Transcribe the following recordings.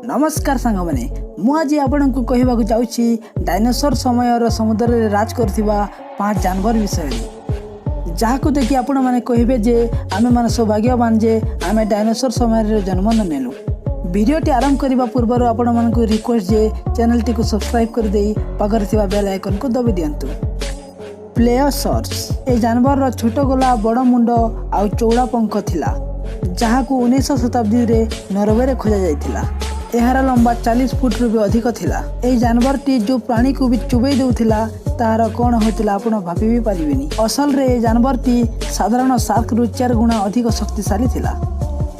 नमस्कार सांग मैंने मुझे आपण को कहवाक जाऊँगी डायनोसर समयर समुद्र में राज करथिबा 5 जानवर विषय जहाँ को देखि आपण माने कहबे जे आमे माने सौभाग्यवान जे आमे डायनोसर समय जन्म नेलु। वीडियोटी आरंभ करने पूर्व आपण मानक रिक्वेस्ट जे चैनल टी को सब्सक्राइब कर दे पाखर थिबा बेल आइकन को दबी दियंतु। प्लेयोसॉर्स ए जानवर रो छोट गला बड़ मुंड आउ चौड़ा पंख थिला जहाँ को 19 शताब्दी रे नॉर्वे रे खोजा जाइथिला। एहार लंबा 40 फुट रु भी अधिक थिला। ए जानवर टी जो प्राणी को भी चुबई देउथिला तार कौन होतिला आपण भाबी भी पारिबेनी। असल रे ए जानवर टी साधारण शार्क रु 4 गुणा अधिक शक्तिशाली थिला।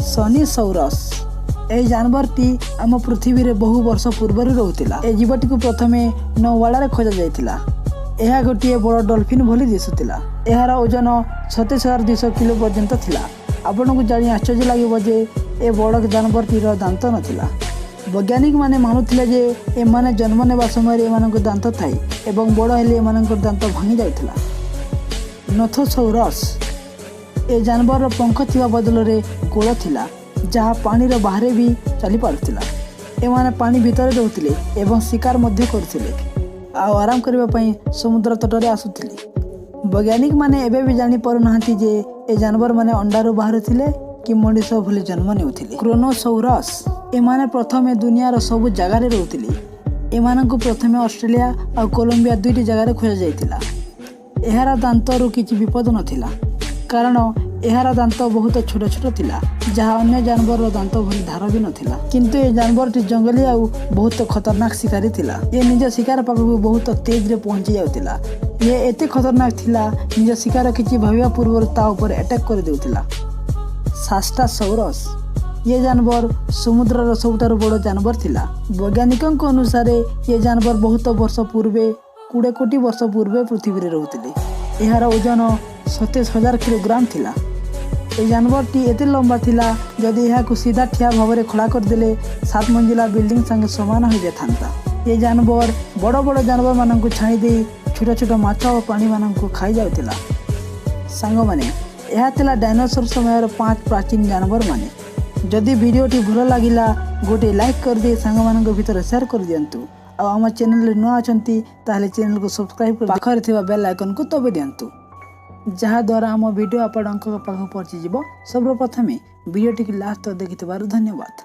सनीसौरस ए जानवर टी आम पृथ्वी रे बहु वर्ष पूर्व रहूतिला। ए जीवटी को प्रथमे नौवाड़ा रे खोजा जाइथिला। यह गोटे बड़ डॉल्फिन भली दिशुला। यार ओजन 37,200 किलो पर्यंत थिला। आपण को जानी आश्चर्य लगे जे ए बड़ जानवर टीर दांत नथिला। वैज्ञानिक माने मानुथिले जे एमाने जन्म नेबा समय एमानक दांत थाई एवं बड़ हेले एमानक दांत भांगी जाइथिला। नोथोसौरस ए जानवर पंख थिबा बदल रे गोड़ थिला जहाँ पानी रो बाहरे भी चली पारुथिला। एमाने पानी भितर रहउथिले एवं शिकार मध्य करथिले आ आराम करबा पई समुद्र तटरे आसुथिले। वैज्ञानिक माने एबे भी जानि पारु नाहंती जे ए जानवर माने अंडारू बाहर थिले कि मनुष्य भली जन्म नेउथिले। क्रोनोसौरस एमाने प्रथमे दुनिया रो सब जगह रे रहउथिले। एमानकु प्रथमे ऑस्ट्रेलिया और कोलंबिया दुईटी जगह रे खोजा जाइथिला। एहारा दांत रो किछि विपद नथिला कारण एहारा दांत बहुत छोट छोट थिला जहाँ अन्य जानवर रो दांत भली धार भी नथिला। किंतु ए जानवर टी जंगली आउ बहुत खतरनाक शिकारी थिला। ये निज शिकार पाखु बहुत तेज रे पहुंची जाउतिला। ये एते खतरनाक थिला निज शिकार किछि भाबिया पूर्व ता ऊपर अटैक कर देउतिला। सास्टासौरस ये जानवर समुद्र रो सबुठार बड़ जानवर थिला। वैज्ञानिकों अनुसार ये जानवर बहुत वर्ष पूर्वे 20 कोटी वर्ष पूर्वे पृथ्वी रे रहउतिले। एहार ओजन 27,000 किलोग्राम थिला। ए जानवर टी एते लंबा थिला जदि यह को सीधा ठिया भाव में खड़ा कर देले 7 मंजिला बिल्डिंग संगे समान हो जाता। ये जानवर बड़ बड़ जानवर मानन को छाणी दे छोट छोट माछ और प्राणी मानन को खाई जाउतिला। सांग माने यह थिला डायनोसर समय 5 प्राचीन जानवर माने। जदि वीडियोटी भल लागिला गोटे लाइक कर दे सांग मानन भीतर शेयर कर दियंतु। आ आम चैनल नुआ अछंती ताले चैनल को सब्सक्राइब कर पाखरे थिबा बेल आइकन को दबे दियंतु जहाँ द्वारा आम वीडियो आपण पाख पहुँची सर्वप्रथमे वीडियोटी लास्ट देखिथिबारु धन्यवाद।